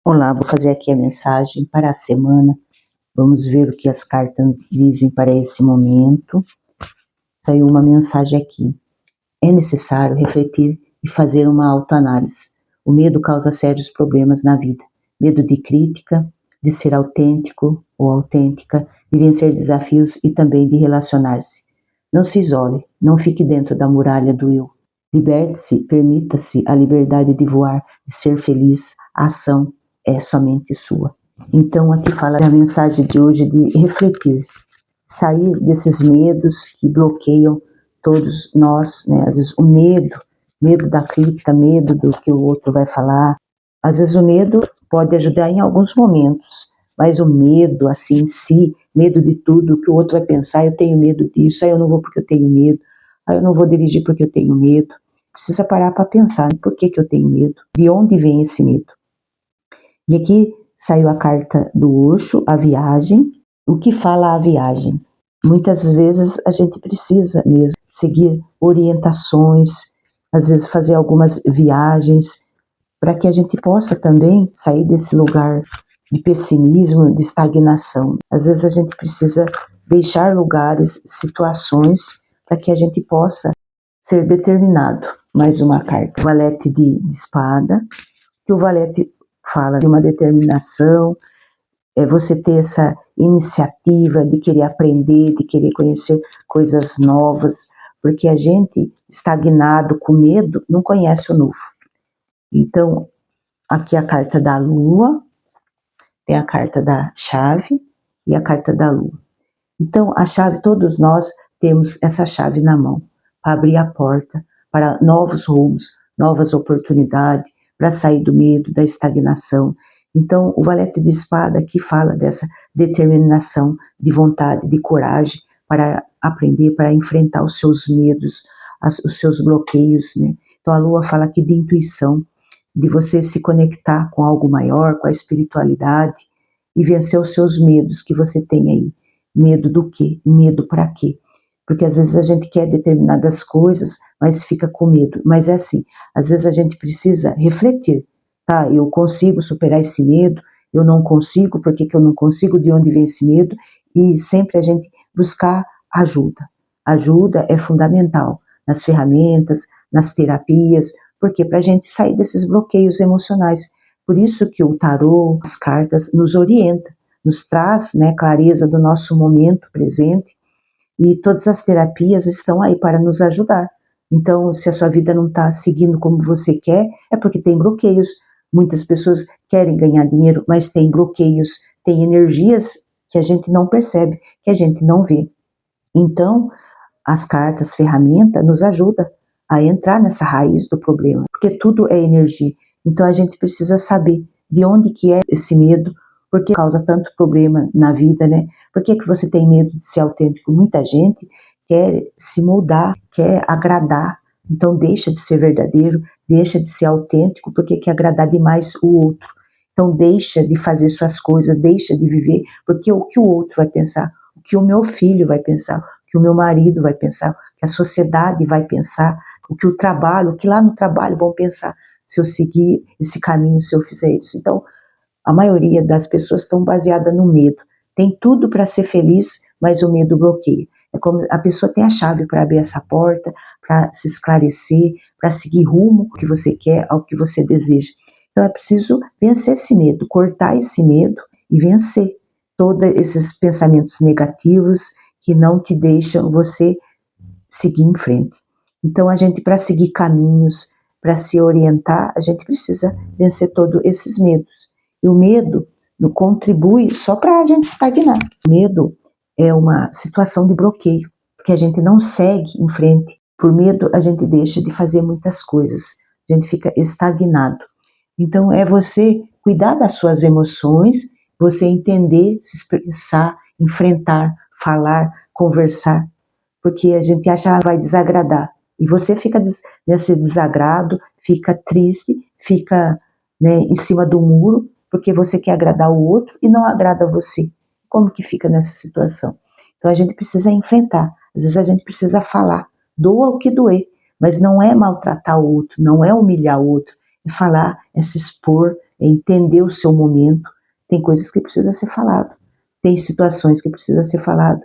Olá, vou fazer aqui a mensagem para a semana. Vamos ver o que as cartas dizem para esse momento. Saiu uma mensagem aqui. É necessário refletir e fazer uma autoanálise. O medo causa sérios problemas na vida. Medo de crítica, de ser autêntico ou autêntica, de vencer desafios e também de relacionar-se. Não se isole, não fique dentro da muralha do eu. Liberte-se, permita-se a liberdade de voar, de ser feliz. A ação é somente sua. Então aqui fala a mensagem de hoje de refletir, sair desses medos que bloqueiam todos nós, né? Às vezes o medo da crítica, medo do que o outro vai falar. Às vezes o medo pode ajudar em alguns momentos, mas o medo assim em si, medo de tudo que o outro vai pensar, eu tenho medo disso, aí eu não vou porque eu tenho medo, aí eu não vou dirigir porque eu tenho medo. Precisa parar para pensar, por que eu tenho medo? De onde vem esse medo? E aqui saiu a carta do Osho, a viagem. O que fala a viagem? Muitas vezes a gente precisa mesmo seguir orientações, às vezes fazer algumas viagens, para que a gente possa também sair desse lugar de pessimismo, de estagnação. Às vezes a gente precisa deixar lugares, situações, para que a gente possa ser determinado. Mais uma carta, o valete de espada, que o valete fala de uma determinação, é você ter essa iniciativa de querer aprender, de querer conhecer coisas novas, porque a gente, estagnado, com medo, não conhece o novo. Então, aqui a carta da lua, tem a carta da chave e a carta da lua. Então, a chave, todos nós temos essa chave na mão, para abrir a porta para novos rumos, novas oportunidades, para sair do medo, da estagnação. Então, o valete de espada aqui fala dessa determinação, de vontade, de coragem para aprender, para enfrentar os seus medos, os seus bloqueios, né? Então, a lua fala aqui de intuição, de você se conectar com algo maior, com a espiritualidade e vencer os seus medos que você tem aí. Medo do quê? Medo para quê? Porque às vezes a gente quer determinadas coisas, mas fica com medo. Mas é assim, às vezes a gente precisa refletir, tá? Eu consigo superar esse medo, eu não consigo, por que eu não consigo, de onde vem esse medo? E sempre a gente buscar ajuda. Ajuda é fundamental nas ferramentas, nas terapias, porque para a gente sair desses bloqueios emocionais. Por isso que o tarô, as cartas, nos orienta, nos traz, né, clareza do nosso momento presente, e todas as terapias estão aí para nos ajudar. Então, se a sua vida não está seguindo como você quer, é porque tem bloqueios. Muitas pessoas querem ganhar dinheiro, mas tem bloqueios, tem energias que a gente não percebe, que a gente não vê. Então, as cartas, ferramenta, nos ajuda a entrar nessa raiz do problema, porque tudo é energia. Então a gente precisa saber de onde que é esse medo, por que causa tanto problema na vida, né? Por que você tem medo de ser autêntico? Muita gente quer se moldar, quer agradar, então deixa de ser verdadeiro, deixa de ser autêntico, porque quer agradar demais o outro. Então deixa de fazer suas coisas, deixa de viver, porque o que o outro vai pensar, o que o meu filho vai pensar, o que o meu marido vai pensar, o que a sociedade vai pensar, o que o trabalho, o que lá no trabalho vão pensar se eu seguir esse caminho, se eu fizer isso. Então, a maioria das pessoas estão baseadas no medo. Tem tudo para ser feliz, mas o medo bloqueia. É como a pessoa tem a chave para abrir essa porta, para se esclarecer, para seguir rumo ao que você quer, ao que você deseja. Então é preciso vencer esse medo, cortar esse medo e vencer todos esses pensamentos negativos que não te deixam você seguir em frente. Então a gente, para seguir caminhos, para se orientar, a gente precisa vencer todos esses medos. E o medo não contribui só para a gente estagnar. O medo é uma situação de bloqueio, porque a gente não segue em frente. Por medo, a gente deixa de fazer muitas coisas, a gente fica estagnado. Então, é você cuidar das suas emoções, você entender, se expressar, enfrentar, falar, conversar, porque a gente acha que vai desagradar. E você fica nesse desagrado, fica triste, fica, né, em cima do muro, porque você quer agradar o outro e não agrada você. Como que fica nessa situação? Então a gente precisa enfrentar, às vezes a gente precisa falar, doa o que doer, mas não é maltratar o outro, não é humilhar o outro, é falar, é se expor, é entender o seu momento. Tem coisas que precisa ser falado, tem situações que precisa ser falado,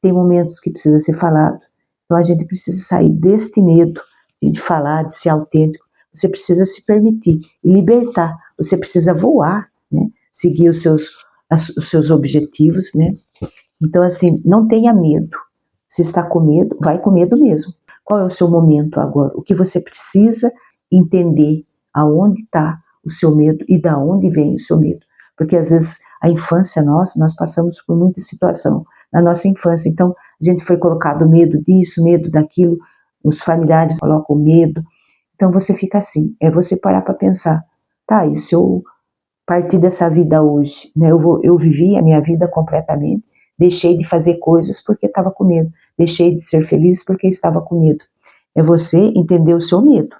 tem momentos que precisa ser falado. Então a gente precisa sair deste medo de falar, de ser autêntico. Você precisa se permitir e libertar. Você precisa voar, né? Seguir os seus objetivos, né? Então, assim, não tenha medo. Se está com medo, vai com medo mesmo. Qual é o seu momento agora? O que você precisa entender aonde está o seu medo e da onde vem o seu medo. Porque às vezes a infância nossa, nós passamos por muita situação na nossa infância. Então, a gente foi colocado medo disso, medo daquilo, os familiares colocam medo. Então você fica assim, é você parar para pensar, tá, e se eu partir dessa vida hoje, né, eu vivi a minha vida completamente, deixei de fazer coisas porque estava com medo, deixei de ser feliz porque estava com medo. É você entender o seu medo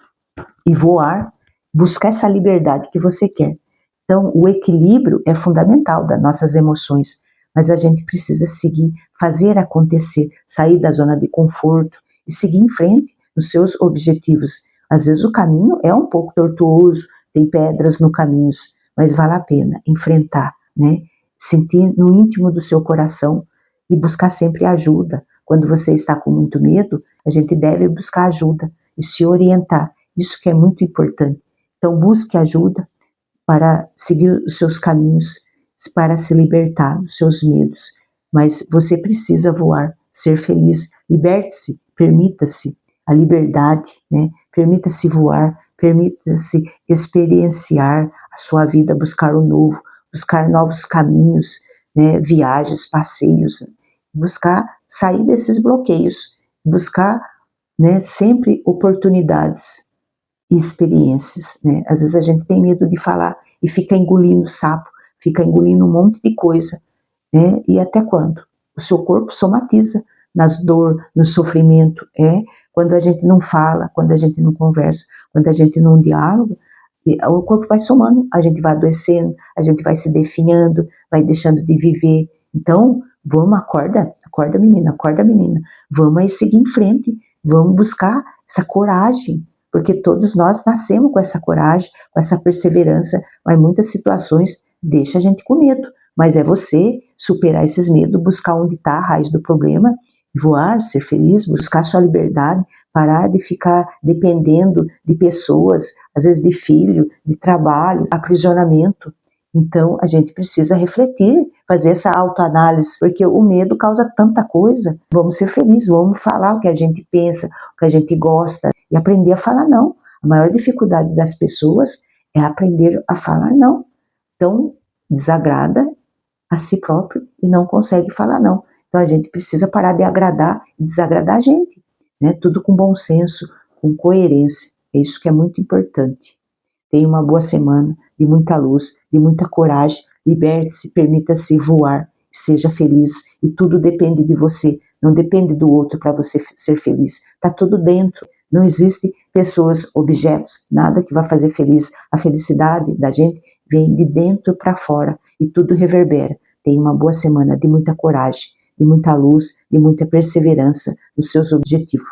e voar, buscar essa liberdade que você quer. Então, o equilíbrio é fundamental das nossas emoções, mas a gente precisa seguir, fazer acontecer, sair da zona de conforto e seguir em frente nos seus objetivos. Às vezes o caminho é um pouco tortuoso, tem pedras no caminho, mas vale a pena enfrentar, né? Sentir no íntimo do seu coração e buscar sempre ajuda. Quando você está com muito medo, a gente deve buscar ajuda e se orientar. Isso que é muito importante. Então, busque ajuda para seguir os seus caminhos, para se libertar dos seus medos. Mas você precisa voar, ser feliz, liberte-se, permita-se a liberdade, né? Permita-se voar, permita-se experienciar a sua vida, buscar o novo, buscar novos caminhos, né? Viagens, passeios, buscar sair desses bloqueios, buscar, né, sempre oportunidades e experiências, né? Às vezes a gente tem medo de falar e fica engolindo sapo, fica engolindo um monte de coisa, né? E até quando? O seu corpo somatiza nas dor, no sofrimento, quando a gente não fala, quando a gente não conversa, quando a gente não dialoga, o corpo vai somando, a gente vai adoecendo, a gente vai se definhando, vai deixando de viver. Então, vamos, acorda menina, vamos aí seguir em frente, vamos buscar essa coragem, porque todos nós nascemos com essa coragem, com essa perseverança, mas muitas situações deixam a gente com medo. Mas é você superar esses medos, buscar onde está a raiz do problema, voar, ser feliz, buscar sua liberdade, parar de ficar dependendo de pessoas, às vezes de filho, de trabalho, aprisionamento. Então, a gente precisa refletir, fazer essa autoanálise, porque o medo causa tanta coisa. Vamos ser felizes, vamos falar o que a gente pensa, o que a gente gosta, e aprender a falar não. A maior dificuldade das pessoas é aprender a falar não. Então, desagrada a si próprio e não consegue falar não. Então, a gente precisa parar de agradar e desagradar a gente, né? Tudo com bom senso, com coerência. É isso que é muito importante. Tenha uma boa semana, de muita luz, de muita coragem, liberte-se, permita-se voar, seja feliz, e tudo depende de você, não depende do outro para você ser feliz, está tudo dentro, não existe pessoas, objetos, nada que vai fazer feliz, a felicidade da gente vem de dentro para fora, e tudo reverbera. Tenha uma boa semana de muita coragem, de muita luz, de muita perseverança nos seus objetivos.